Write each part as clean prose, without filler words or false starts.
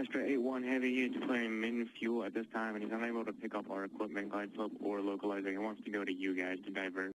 Astra 8-1 Heavy is declaring min fuel at this time, and he's unable to pick up our equipment, glide slope, or localizer. He wants to go to you guys to divert.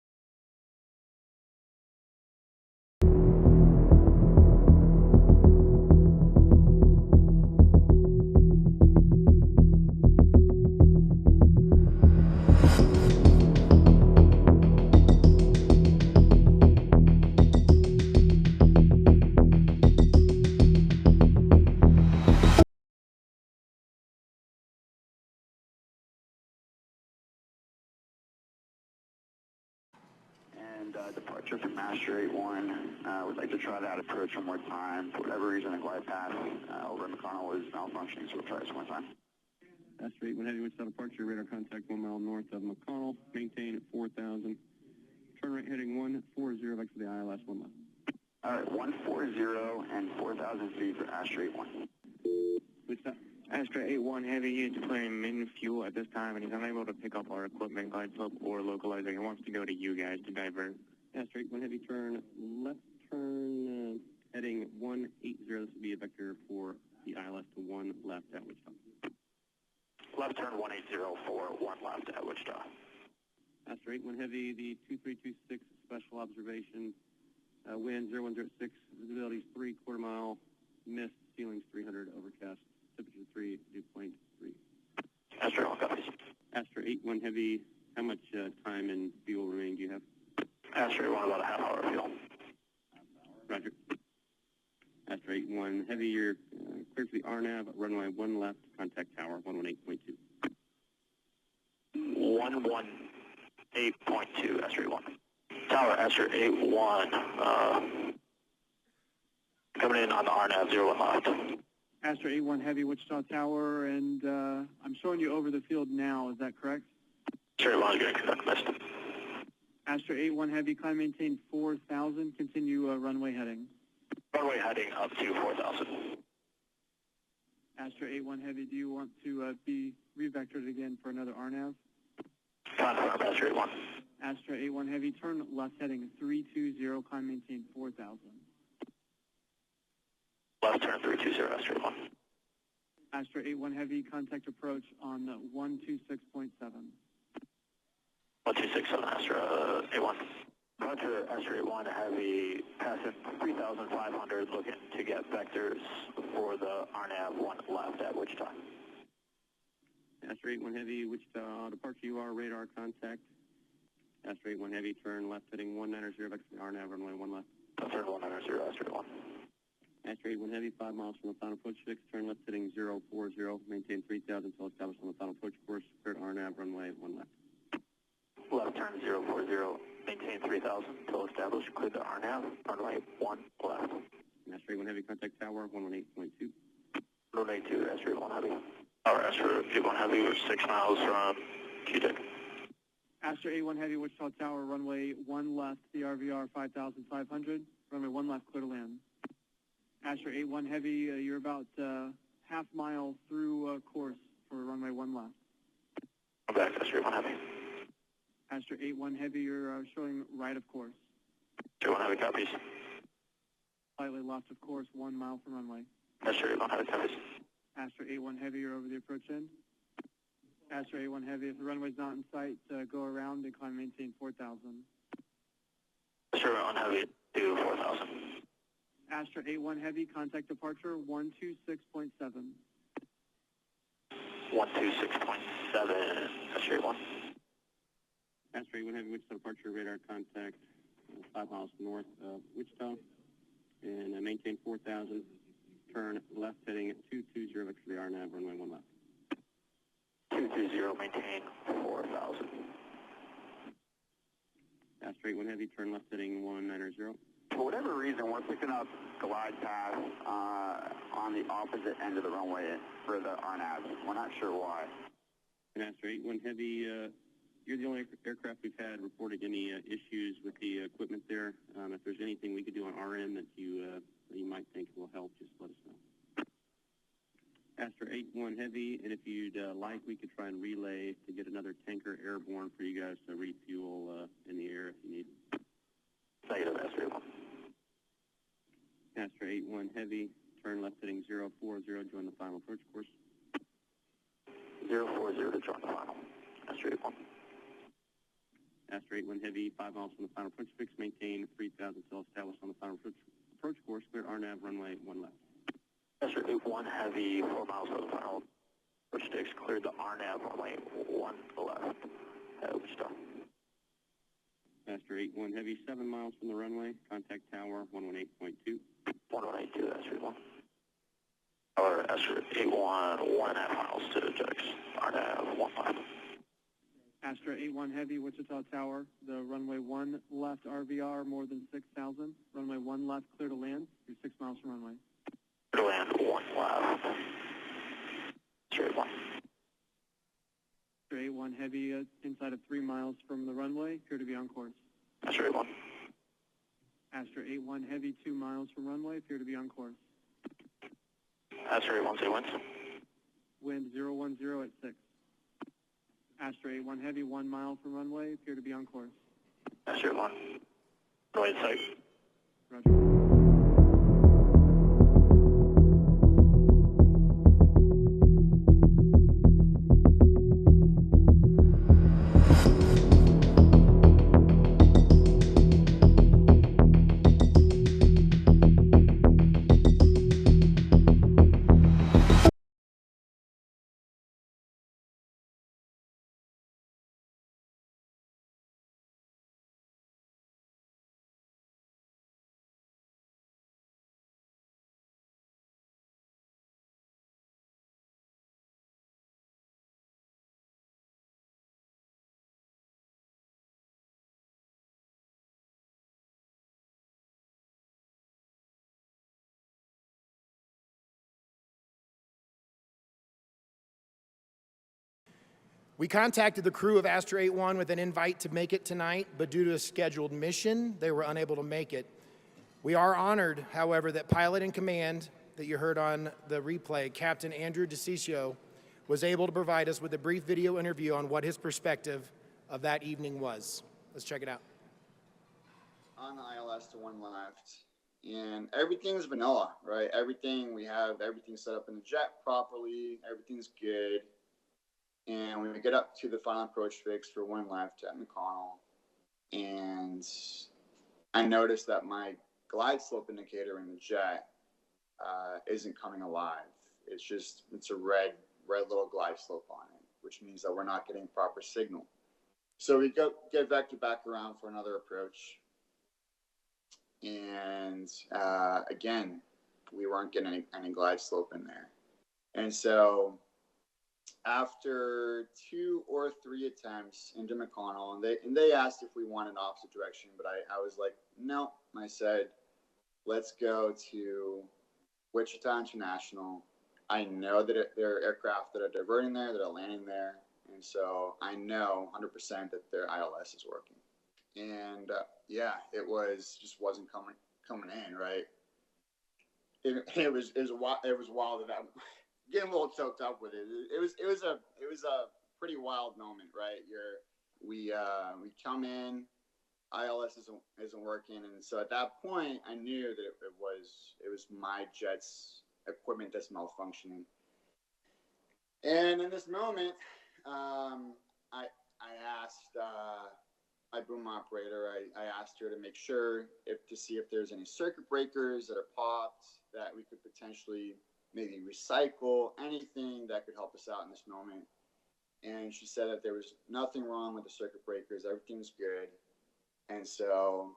Departure from Master 8-1. Would like to try that approach one more time. For whatever reason, the glide path over in McConnell is malfunctioning, so we'll try this one more time. Master 8-1 Heavy, Wichita Departure, radar contact 1 mile north of McConnell, maintain at 4,000. Turn right heading 140 back to the ILS 1 left. All right, 140 and 4,000 feet for Astra 8-1. Wichita. Astra 8-1 Heavy is declaring min fuel at this time, and he's unable to pick up our equipment, glide slope, or localizer. He wants to go to you guys to divert. Astra 8-1 Heavy, turn left turn, heading 180. This will be a vector for the ILS to 1 left at Wichita. Left turn 180 for 1 left at Wichita. Astra 8-1 Heavy, the 2326 special observation, wind 0106, visibility is 3/4 mile, mist, ceilings 300, overcast, temperature 3, dew point 3. Astra 8-1 copies. Astra 8-1 Heavy, how much time and fuel remaining do you have? Astra 8-1, about a half hour fuel. Roger. Astra 8-1 Heavy, you're cleared for the RNAV, runway 1 left, contact tower 118.2. 118.2, Astra 8-1. Tower, Astra 8-1, coming in on the RNAV 01 left. Astra 8-1 Heavy, Wichita Tower, and I'm showing you over the field now, is that correct? Astra 8-1 is going to conduct mist. Astra 8-1 Heavy, climb maintain 4,000, continue runway heading. Runway heading up to 4,000. Astra 8-1 Heavy, do you want to be revectored again for another RNAV? Confirm, Astra 8-1. Astra 8-1 Heavy, turn left heading 320, climb maintain 4,000. Left turn 320, Astra 8-1. Astra 8-1 Heavy, contact approach on 126.7. 1267, Astra 8-1. Roger, Astra 8-1 Heavy, passing 3,500, looking to get vectors for the RNAV 1 left at Wichita. Astra 8-1 Heavy, Wichita Departure, you are radar contact. Astra 8-1 Heavy, turn left heading 190, back to the RNAV, runway 1 left. Turn 190, Astra 8-1. Astra 8-1 Heavy, 5 miles from the final approach fix, turn left heading 040, maintain 3,000 until established on the final approach course, cleared RNAV, runway 1 left. Left turn 040, maintain 3,000 until established, clear the RNAV, runway 1 left. Astra 8-1 Heavy, contact tower 118.2. 182, Astra 8-1 Heavy. Tower, Astra 8-1 Heavy, we're 6 miles from QTIC. Astra 8-1 Heavy, Wichita Tower, runway 1 left, CRVR 5,500, runway 1 left, clear to land. Astra 8-1 Heavy, you're about half mile through course for runway 1 left. I'm back, Astra 8-1 Heavy. Astra 8-1 Heavy, you're showing right of course. Astra 8-1 Heavy copies. Slightly left of course, 1 mile from runway. Astra 8-1 Heavy copies. Astra 8-1 Heavy, you're over the approach end. Astra 8-1 Heavy, if the runway's not in sight, go around and climb maintain 4,000. Astra 8-1 Heavy to 4,000. Astra 8-1 Heavy, contact departure 126.7. 126.7, Astra 8-1. Astra 8-1 Heavy, Wichita Departure, radar contact 5 miles north of Wichita, and maintain 4,000, turn left heading 220, back to the RNAV, runway 1 left. 220, maintain 4,000. Astra 8-1 Heavy, turn left heading 190. For whatever reason, we're picking up glide path on the opposite end of the runway for the RNAV. We're not sure why. And Astra 8-1 Heavy, you're the only aircraft we've had reporting any issues with the equipment there. If there's anything we could do on our end that you might think will help, just let us know. Astra 8-1 Heavy, and if you'd like, we could try and relay to get another tanker airborne for you guys to refuel in the air if you need. Negative, Astra 8-1. Astra 8-1 Heavy, turn left heading 040, join the final approach course. 040 to join the final. Astra 81. Astra 81 Heavy, 5 miles from the final approach fix, maintain 3,000 still established on the final approach course, clear RNAV runway 1 left. Astra 81 Heavy, 4 miles from the final approach fix, cleared the RNAV runway 1 left at Wichita. Astra 81 Heavy, 7 miles from the runway, contact tower 118.2. 118 Astra 81. Tower Astra 81, 1.5 miles to JEX, RNAV 1 left. Astra 81 Heavy, Wichita Tower, the runway 1 left RVR, more than 6,000. Runway 1 left, clear to land. You're 6 miles from runway. Clear to land, 1 left. Astra 81. Astra 81 Heavy, inside of 3 miles from the runway, appear to be on course. Astra 81. Astra 81 Heavy, 2 miles from runway, appear to be on course. Astra 81, say winds. Wind 010 at 6. Astra 81 Heavy, 1 mile from runway, appear to be on course. Astra 81. Runway in sight. Roger. We contacted the crew of Astra 81 with an invite to make it tonight, but due to a scheduled mission, they were unable to make it. We are honored, however, that pilot in command that you heard on the replay, Captain Andrew DeCiccio, was able to provide us with a brief video interview on what his perspective of that evening was. Let's check it out. On the ILS to 1 left, and everything's vanilla, right? Everything set up in the jet properly, everything's good. And when we get up to the final approach fix for 1 left at McConnell, and I noticed that my glide slope indicator in the jet isn't coming alive. It's a red little glide slope on it, which means that we're not getting proper signal. So we get vector back around for another approach. And again, we weren't getting any glide slope in there. And so after 2 or 3 attempts into McConnell, and they asked if we wanted opposite direction, but I was like, no. I said, let's go to Wichita International. I know that there are aircraft that are diverting there, that are landing there, and so I know 100% that their ILS is working. And it wasn't coming in, right? It was wild that getting a little choked up with it. It was a pretty wild moment, right? We come in, ILS isn't working, and so at that point I knew that it was my jet's equipment that's malfunctioning. And in this moment, I asked my boom operator. I asked her to make sure to see if there's any circuit breakers that are popped that we could potentially maybe recycle, anything that could help us out in this moment. And she said that there was nothing wrong with the circuit breakers. Everything's good. And so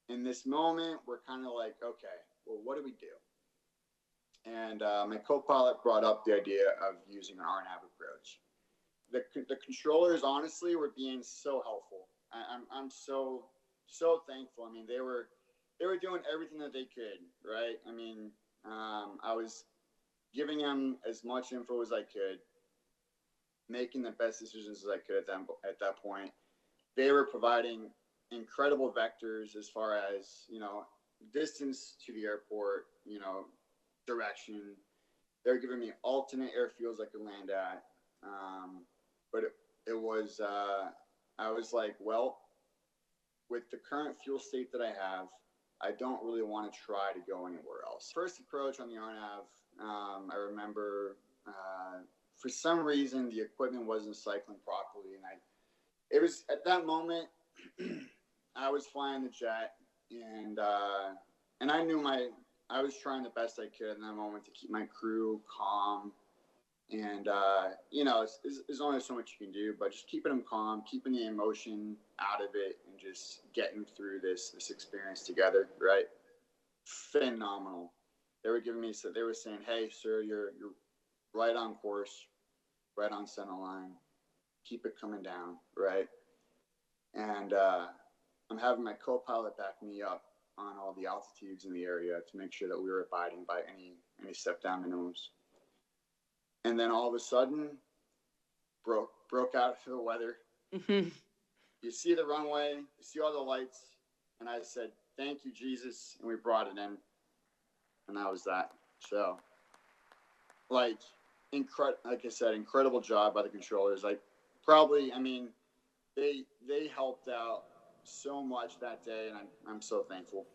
in this moment, we're kind of like, okay, well, what do we do? And my co-pilot brought up the idea of using an RNAV approach. The controllers, honestly, were being so helpful. I'm so thankful. I mean, they were doing everything that they could, right? I mean, I was giving them as much info as I could, making the best decisions as I could at that point. They were providing incredible vectors as far as, distance to the airport, direction. They're giving me alternate airfields I could land at. But it was, I was like, well, with the current fuel state that I have, I don't really want to try to go anywhere else. First approach on the RNAV, I remember for some reason the equipment wasn't cycling properly, and it was at that moment I was flying the jet, and I knew I was trying the best I could in that moment to keep my crew calm. And, there's only so much you can do, but just keeping them calm, keeping the emotion out of it, and just getting through this experience together, right? Phenomenal. They were they were saying, hey, sir, you're right on course, right on center line. Keep it coming down, right? And I'm having my co-pilot back me up on all the altitudes in the area to make sure that we were abiding by any step down minimums. And then all of a sudden, broke out for the weather. Mm-hmm. You see the runway, you see all the lights, and I said, thank you, Jesus, and we brought it in. And that was that. So, like I said, incredible job by the controllers. They helped out so much that day, and I'm so thankful.